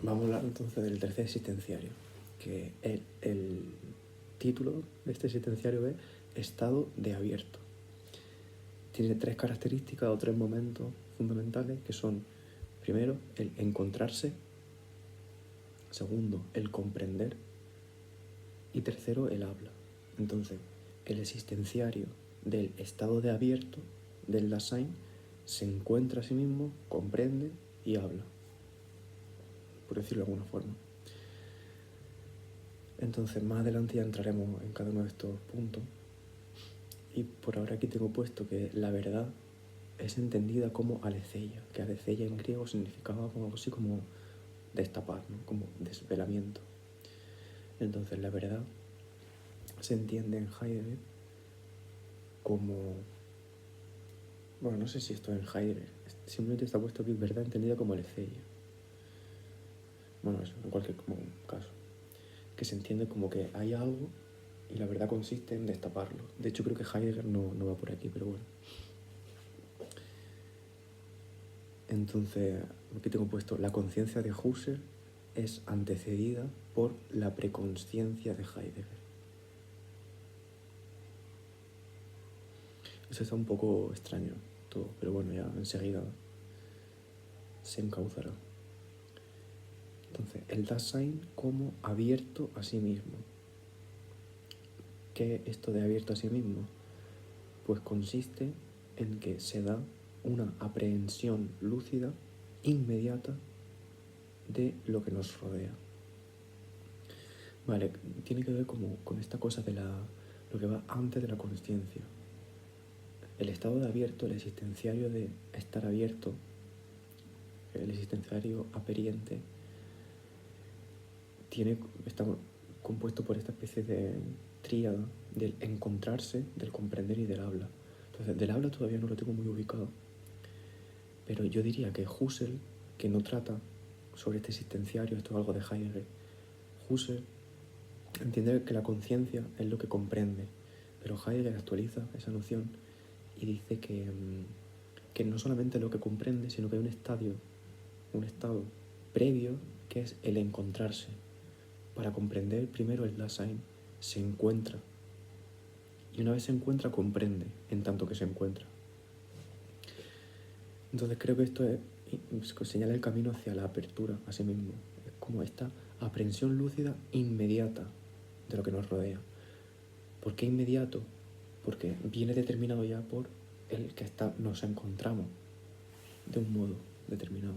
Vamos a hablar entonces del tercer existenciario, que el título de este existenciario es estado de abierto. Tiene tres características o tres momentos fundamentales que son, primero, el encontrarse, segundo, el comprender y tercero, el habla. Entonces, el existenciario del estado de abierto del Dasein se encuentra a sí mismo, comprende y habla, por decirlo de alguna forma. Entonces, más adelante ya entraremos en cada uno de estos puntos. Y por ahora aquí tengo puesto que la verdad es entendida como aletheia, que aletheia en griego significaba algo así como destapar, ¿no? Como desvelamiento. Entonces la verdad se entiende en Heidegger como... Bueno, no sé si esto es en Heidegger, simplemente está puesto aquí verdad entendida como aletheia. Bueno, eso, en cualquier caso. Que se entiende como que hay algo y la verdad consiste en destaparlo. De hecho creo que Heidegger no va por aquí, pero bueno. Entonces, aquí tengo puesto, la conciencia de Husserl es antecedida por la preconsciencia de Heidegger. Eso está un poco extraño todo, pero bueno, ya enseguida se encauzará. Entonces, el Dasein como abierto a sí mismo. ¿Qué es esto de abierto a sí mismo? Pues consiste en que se da una aprehensión lúcida, inmediata, de lo que nos rodea. Vale, tiene que ver como con esta cosa de lo que va antes de la consciencia. El estado de abierto, el existenciario de estar abierto, el existenciario aperiente, está compuesto por esta especie de tríada del encontrarse, del comprender y del habla. Entonces, del habla todavía no lo tengo muy ubicado, pero yo diría que Husserl, que no trata sobre este existenciario, esto es algo de Heidegger, Husserl entiende que la conciencia es lo que comprende, pero Heidegger actualiza esa noción y dice que no solamente lo que comprende, sino que hay un estado previo que es el encontrarse. Para comprender primero el Dasein se encuentra, y una vez se encuentra comprende en tanto que se encuentra. Entonces creo que esto señala el camino hacia la apertura a sí mismo. Es como esta aprehensión lúcida inmediata de lo que nos rodea. ¿Por qué inmediato? Porque viene determinado ya por el que nos encontramos de un modo determinado.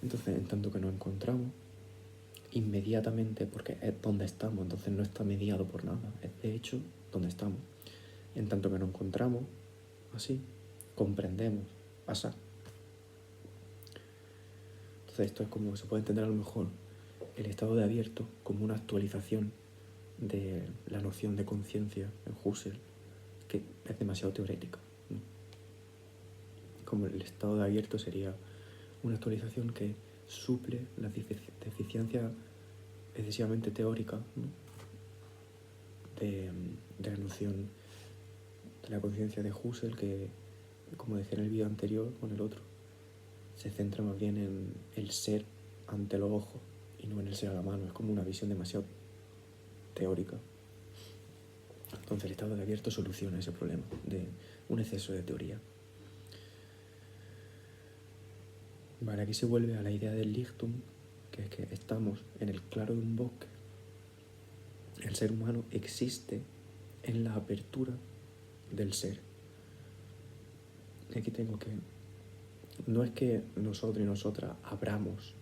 Entonces, en tanto que nos encontramos, inmediatamente, porque es donde estamos, entonces no está mediado por nada, es de hecho donde estamos. En tanto que nos encontramos así, comprendemos, pasa. Entonces esto es como se puede entender a lo mejor el estado de abierto como una actualización de la noción de conciencia en Husserl, que es demasiado teorética, ¿no? Como el estado de abierto sería una actualización que suple la deficiencia excesivamente teórica, ¿no? de la noción de la conciencia de Husserl, que, como decía en el vídeo anterior con el otro, se centra más bien en el ser ante los ojos y no en el ser a la mano. Es como una visión demasiado teórica. Entonces el estado de abierto soluciona ese problema de un exceso de teoría. Vale, aquí se vuelve a la idea del Lichtung, que es que estamos en el claro de un bosque. El ser humano existe en la apertura del ser. Y aquí tengo que... No es que nosotros y nosotras abramos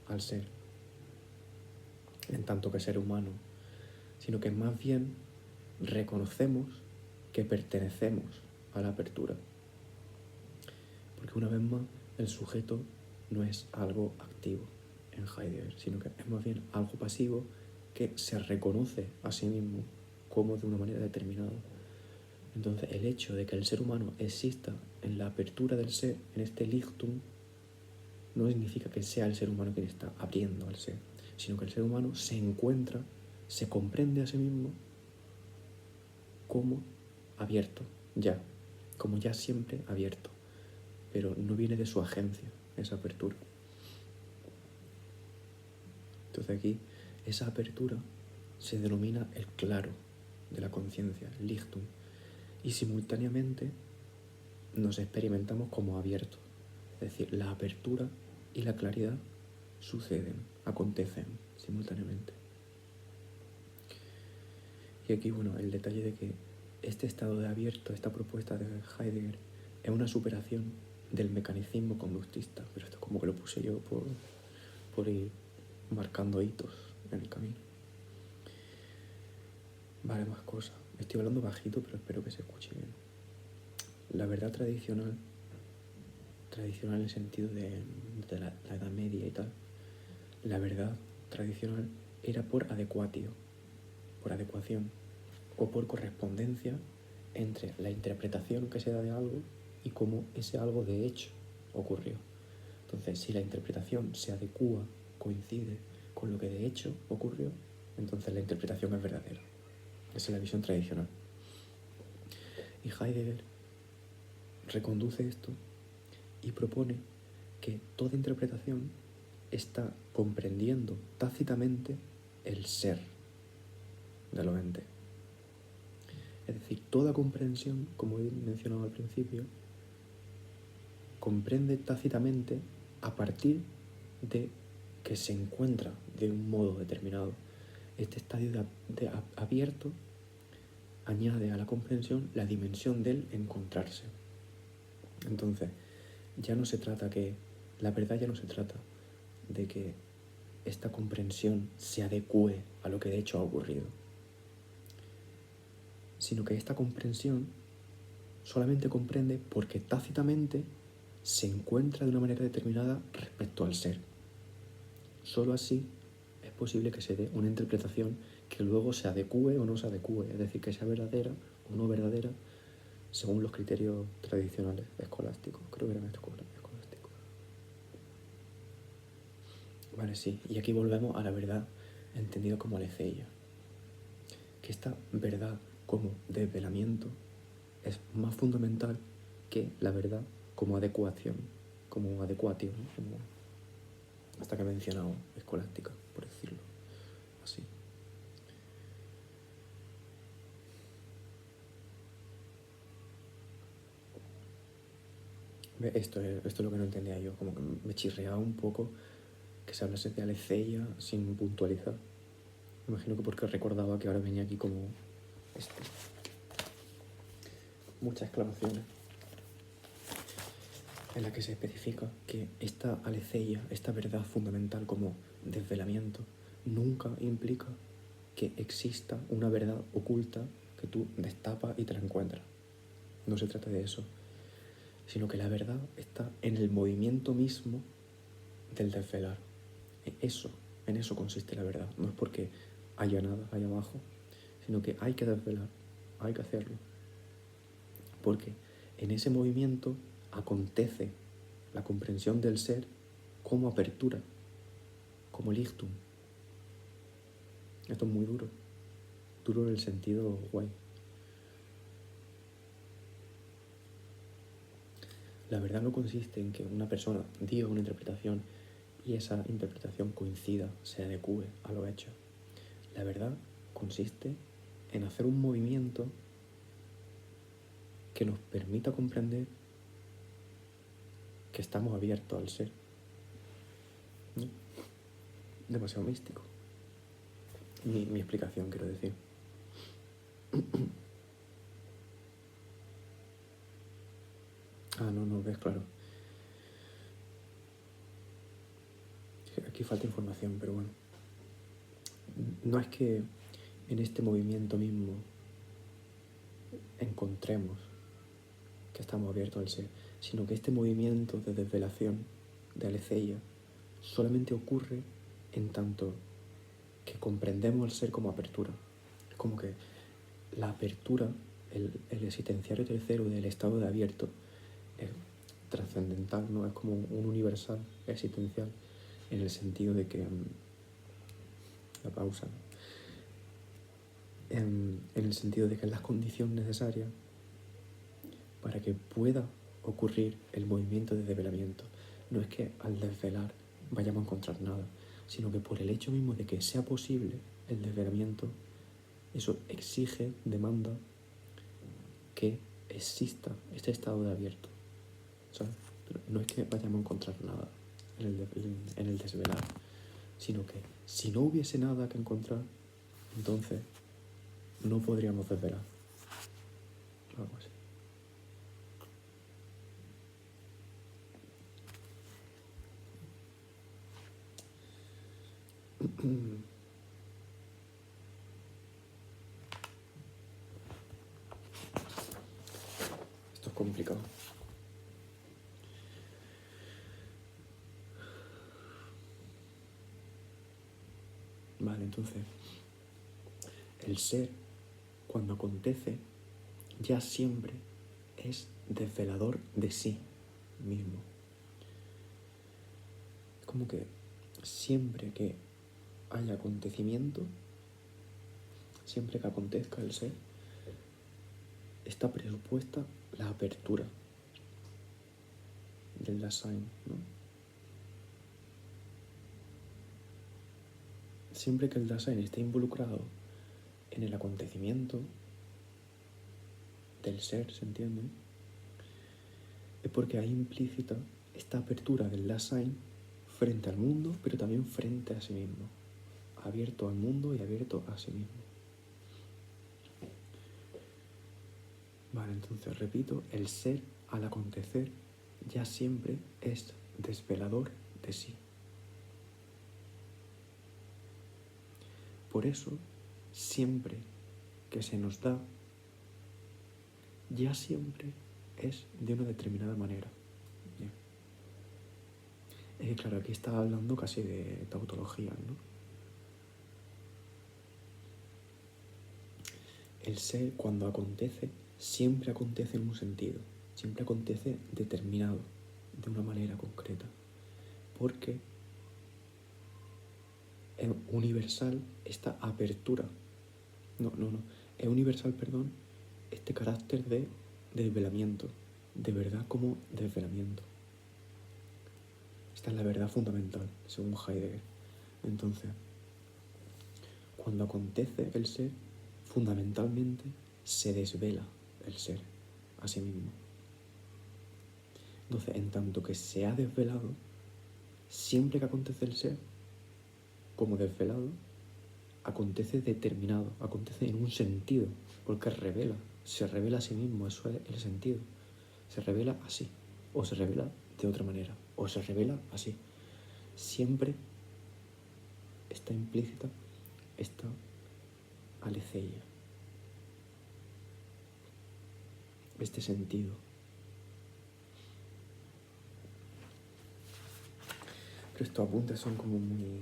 al ser, en tanto que ser humano, sino que más bien reconocemos que pertenecemos a la apertura. Porque una vez más, el sujeto no es algo activo en Heidegger, sino que es más bien algo pasivo que se reconoce a sí mismo como de una manera determinada. Entonces, el hecho de que el ser humano exista en la apertura del ser, en este Lichtung, no significa que sea el ser humano quien está abriendo al ser, sino que el ser humano se encuentra, se comprende a sí mismo como abierto, ya, como ya siempre abierto, pero no viene de su agencia esa apertura. Entonces aquí esa apertura se denomina el claro de la conciencia, el Lichtung, y simultáneamente nos experimentamos como abiertos. Es decir, la apertura y la claridad suceden, acontecen simultáneamente. Y aquí, bueno, el detalle de que este estado de abierto, esta propuesta de Heidegger, es una superación del mecanicismo conductista, pero esto como que lo puse yo por ir marcando hitos en el camino. Vale, más cosas. Estoy hablando bajito, pero espero que se escuche bien. La verdad tradicional en el sentido de la Edad Media y tal, la verdad tradicional era por adecuatio, por adecuación, o por correspondencia entre la interpretación que se da de algo y cómo ese algo de hecho ocurrió. Entonces, si la interpretación se adecúa, coincide con lo que de hecho ocurrió, entonces la interpretación es verdadera. Esa es la visión tradicional. Y Heidegger reconduce esto y propone que toda interpretación está comprendiendo tácitamente el ser de los entes. Es decir, toda comprensión, como he mencionado al principio, comprende tácitamente a partir de que se encuentra de un modo determinado. Este estadio de abierto añade a la comprensión la dimensión del encontrarse. Entonces, la verdad ya no se trata de que esta comprensión se adecue a lo que de hecho ha ocurrido, sino que esta comprensión solamente comprende porque tácitamente se encuentra de una manera determinada respecto al ser. Solo así es posible que se dé una interpretación que luego se adecue o no se adecue, es decir, que sea verdadera o no verdadera según los criterios tradicionales escolásticos. Creo que eran escolásticos. Vale, sí. Y aquí volvemos a la verdad entendida como aletheia. Que esta verdad como desvelamiento es más fundamental que la verdad como adecuación, como adecuatio, ¿no? Como hasta que he mencionado escolástica, por decirlo así. Esto es lo que no entendía yo, como que me chirreaba un poco que se hablase de aletheia sin puntualizar. Me imagino que porque recordaba que ahora venía aquí como muchas exclamaciones en la que se especifica que esta aletheia, esta verdad fundamental como desvelamiento, nunca implica que exista una verdad oculta que tú destapas y te la encuentras. No se trata de eso, sino que la verdad está en el movimiento mismo del desvelar. En eso consiste la verdad. No es porque haya nada allá abajo, sino que hay que desvelar, hay que hacerlo. Porque en ese movimiento acontece la comprensión del ser como apertura, como Lichtung. Esto es muy duro en el sentido guay. La verdad no consiste en que una persona diga una interpretación y esa interpretación coincida, se adecue a lo hecho. La verdad consiste en hacer un movimiento que nos permita comprender que estamos abiertos al ser. ¿No? Demasiado místico. Mi explicación, quiero decir. No, ves, claro. Aquí falta información, pero bueno. No es que en este movimiento mismo encontremos que estamos abiertos al ser, sino que este movimiento de desvelación, de aletheia, solamente ocurre en tanto que comprendemos el ser como apertura. Es como que la apertura, el existenciario tercero del estado de abierto, es trascendental, ¿no? Es como un universal existencial en el sentido de que la pausa, ¿no? En el sentido de que es la condición necesaria para que pueda ocurrir el movimiento de desvelamiento. No es que al desvelar vayamos a encontrar nada, sino que por el hecho mismo de que sea posible el desvelamiento, eso exige, demanda que exista este estado de abierto, ¿sabes? Pero no es que vayamos a encontrar nada en el desvelar, sino que si no hubiese nada que encontrar, entonces no podríamos desvelar. Algo así. Esto es complicado. Vale, entonces, el ser, cuando acontece, ya siempre es desvelador de sí mismo. Es como que siempre que haya acontecimiento, siempre que acontezca el ser, está presupuesta la apertura del Dasein, ¿no? Siempre que el Dasein esté involucrado en el acontecimiento del ser, ¿se entiende? Es porque hay implícita esta apertura del Dasein frente al mundo, pero también frente a sí mismo. Abierto al mundo y abierto a sí mismo. Vale, entonces repito, el ser al acontecer ya siempre es desvelador de sí. Por eso, siempre que se nos da, ya siempre es de una determinada manera. Bien. Es que claro, aquí está hablando casi de tautología, ¿no? El ser, cuando acontece, siempre acontece en un sentido, siempre acontece determinado, de una manera concreta, porque es universal esta apertura, es universal, perdón, este carácter de desvelamiento, de verdad como desvelamiento. Esta es la verdad fundamental, según Heidegger. Entonces, cuando acontece el ser, fundamentalmente se desvela el ser a sí mismo. Entonces, en tanto que se ha desvelado, siempre que acontece el ser, como desvelado, acontece determinado, acontece en un sentido, porque se revela a sí mismo, eso es el sentido. Se revela así, o se revela de otra manera, o se revela así. Siempre está implícita esta aletheia, este sentido. Pero estos apuntes son como muy...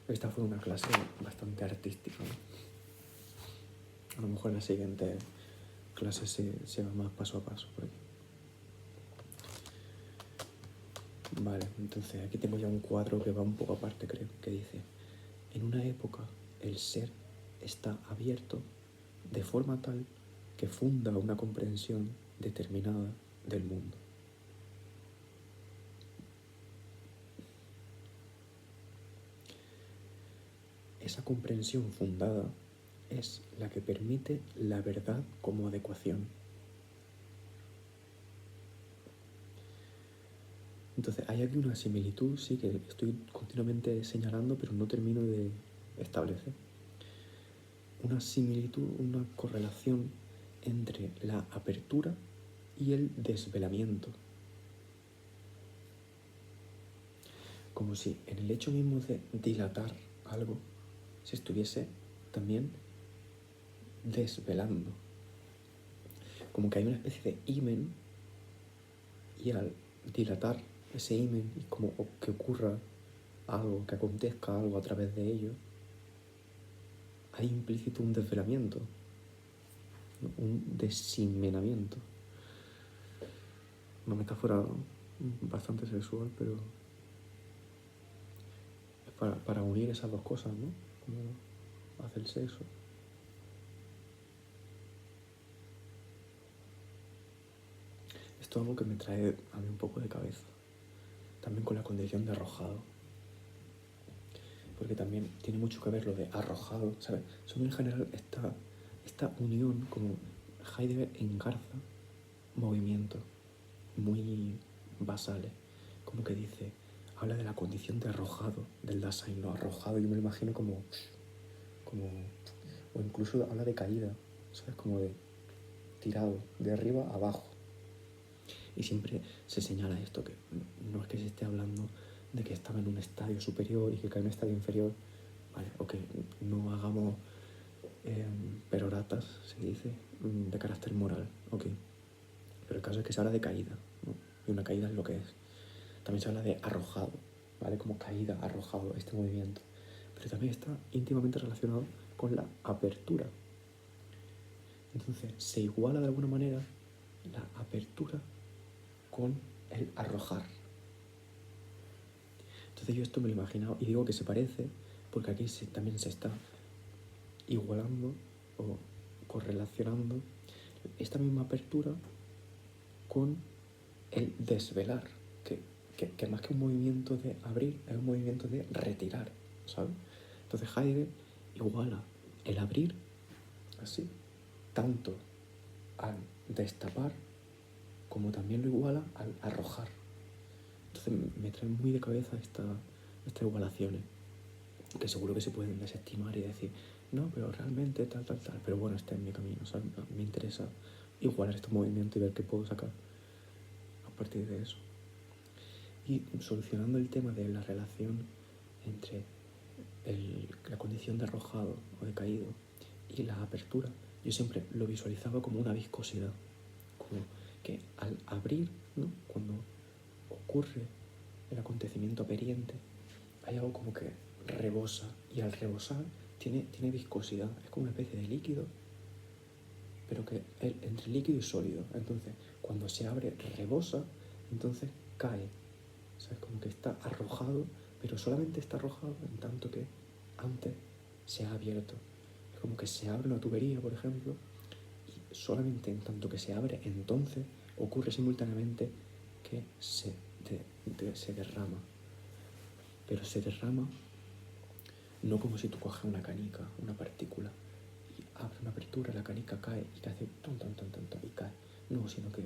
Esta fue una clase bastante artística, ¿no? A lo mejor en la siguiente clase se va más paso a paso por aquí. Vale, entonces aquí tengo ya un cuadro que va un poco aparte, creo, que dice: en una época el ser está abierto de forma tal que funda una comprensión determinada del mundo. Esa comprensión fundada es la que permite la verdad como adecuación. Entonces, hay aquí una similitud, sí, que estoy continuamente señalando, pero no termino de establecer. Una similitud, una correlación entre la apertura y el desvelamiento. Como si en el hecho mismo de dilatar algo se estuviese también desvelando. Como que hay una especie de himen, y al dilatar ese himen y como que ocurra algo, que acontezca algo a través de ello, hay implícito un desvelamiento, ¿no? Un desinmenamiento. Una metáfora bastante sexual, pero es para unir esas dos cosas, ¿no? Como hace el sexo. Esto es algo que me trae a mí un poco de cabeza, también con la condición de arrojado. porque también tiene mucho que ver lo de arrojado, ¿sabes? Son en general esta unión, como Heidegger engarza movimientos muy basales, como que dice, habla de la condición de arrojado del Dasein, lo arrojado, yo me lo imagino como, o incluso habla de caída, ¿sabes? Como de tirado, de arriba a abajo. Y siempre se señala esto, que no es que se esté hablando de que estaba en un estadio superior y que cae en un estadio inferior, ¿vale? O que no hagamos peroratas, se dice, de carácter moral, ok. Pero el caso es que se habla de caída, ¿no? Y una caída es lo que es. También se habla de arrojado, ¿vale? Como caída, arrojado, este movimiento. Pero también está íntimamente relacionado con la apertura. Entonces, se iguala de alguna manera la apertura con el arrojar. Entonces yo esto me lo he imaginado y digo que se parece porque aquí también se está igualando o correlacionando esta misma apertura con el desvelar, que más que un movimiento de abrir, es un movimiento de retirar, ¿sabes? Entonces Heidegger iguala el abrir, así, tanto al destapar como también lo iguala al arrojar. Entonces me trae muy de cabeza estas igualaciones, que seguro que se pueden desestimar y decir, no, pero realmente tal. Pero bueno, este es mi camino, o sea, me interesa igualar estos movimientos y ver qué puedo sacar a partir de eso. Y solucionando el tema de la relación entre la condición de arrojado o de caído y la apertura, yo siempre lo visualizaba como una viscosidad, como que al abrir, ¿no? Cuando ocurre el acontecimiento aperiente, hay algo como que rebosa, y al rebosar tiene viscosidad, es como una especie de líquido, pero que entre líquido y sólido. Entonces, cuando se abre, rebosa, entonces cae. O sea, es como que está arrojado, pero solamente está arrojado en tanto que antes se ha abierto. Es como que se abre una tubería, por ejemplo, y solamente en tanto que se abre, entonces ocurre simultáneamente que se derrama. Pero se derrama no como si tú coges una canica, una partícula, y abres una apertura, la canica cae y te hace ton, y cae. No, sino que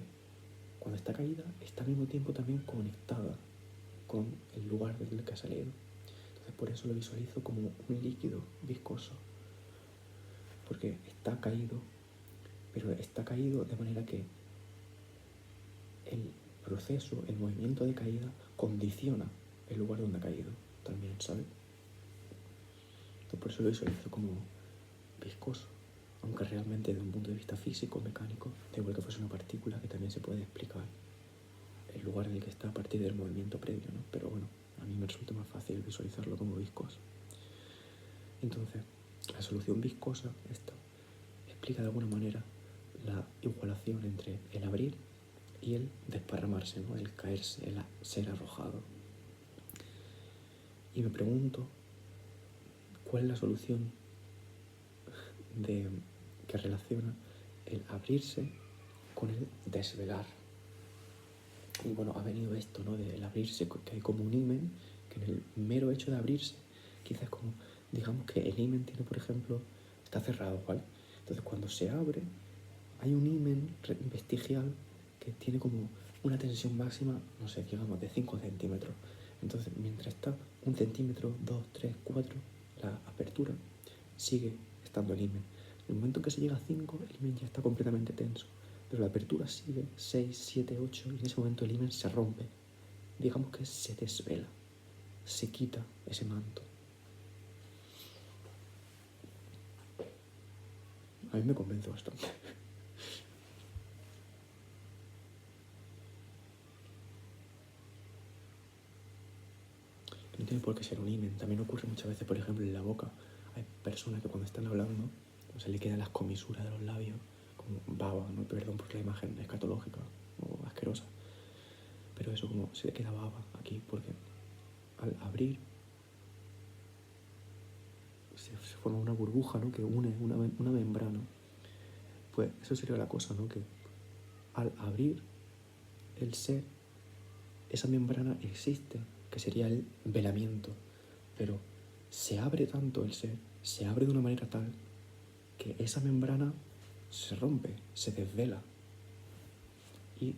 cuando está caída está al mismo tiempo también conectada con el lugar del que ha salido. Entonces por eso lo visualizo como un líquido viscoso, porque está caído, pero está caído de manera que el proceso, el movimiento de caída condiciona el lugar donde ha caído también, ¿sabes? Entonces por eso lo visualizo como viscoso, aunque realmente desde un punto de vista físico, mecánico, da igual que fuese una partícula, que también se puede explicar el lugar en el que está a partir del movimiento previo, ¿no? Pero bueno, a mí me resulta más fácil visualizarlo como viscoso. Entonces, la solución viscosa, esta, explica de alguna manera la igualación entre el abrir y el desparramarse, ¿no? El caerse, el ser arrojado. Y me pregunto, ¿cuál es la solución que relaciona el abrirse con el desvelar? Y bueno, ha venido esto, ¿no? Del abrirse, que hay como un himen, que en el mero hecho de abrirse, quizás como, digamos que el himen tiene, por ejemplo, está cerrado, ¿vale? Entonces cuando se abre, hay un himen vestigial que tiene como una tensión máxima, no sé, digamos, de 5 centímetros. Entonces, mientras está 1 centímetro, 2, 3, 4, la apertura, sigue estando el himen. En el momento en que se llega a 5, el himen ya está completamente tenso. Pero la apertura sigue 6, 7, 8 y en ese momento el himen se rompe. Digamos que se desvela, se quita ese manto. A mí me convence bastante. No tiene por qué ser un himen. También ocurre muchas veces, por ejemplo, en la boca. Hay personas que cuando están hablando se le quedan las comisuras de los labios como baba, ¿no? Perdón por la imagen escatológica o asquerosa. Pero eso como se le queda baba aquí porque al abrir se forma una burbuja, ¿no? Que une una membrana. Pues eso sería la cosa, ¿no? Que al abrir el ser, esa membrana existe, que sería el velamiento, pero se abre tanto el ser, se abre de una manera tal que esa membrana se rompe, se desvela y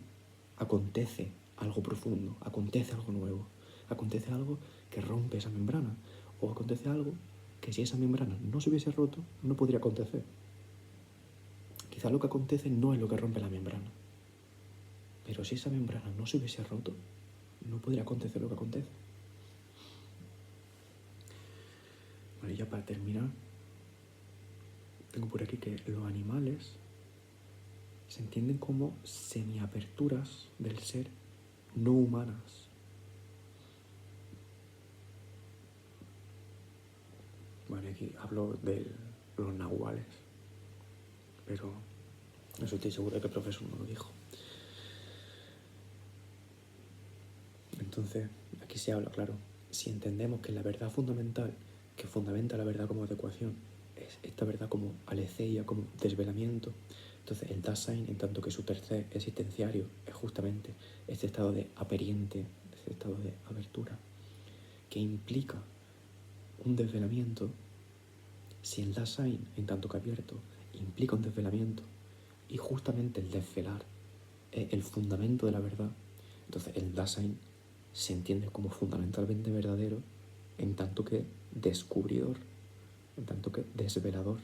acontece algo profundo, acontece algo nuevo, acontece algo que rompe esa membrana o acontece algo que si esa membrana no se hubiese roto no podría acontecer. Quizá lo que acontece no es lo que rompe la membrana, pero si esa membrana no se hubiese roto no podría acontecer lo que acontece. Bueno, y ya para terminar, tengo por aquí que los animales se entienden como semiaperturas del ser no humanas. Bueno, aquí hablo de los nahuales, pero eso estoy seguro de que el profesor no lo dijo. Entonces, aquí se habla, claro, si entendemos que la verdad fundamental, que fundamenta la verdad como adecuación, es esta verdad como aletheia, como desvelamiento, entonces el Dasein, en tanto que su tercer existenciario es justamente este estado de aperiente, este estado de abertura, que implica un desvelamiento, si el Dasein, en tanto que abierto, implica un desvelamiento, y justamente el desvelar es el fundamento de la verdad, entonces el Dasein se entiende como fundamentalmente verdadero en tanto que descubridor, en tanto que desvelador.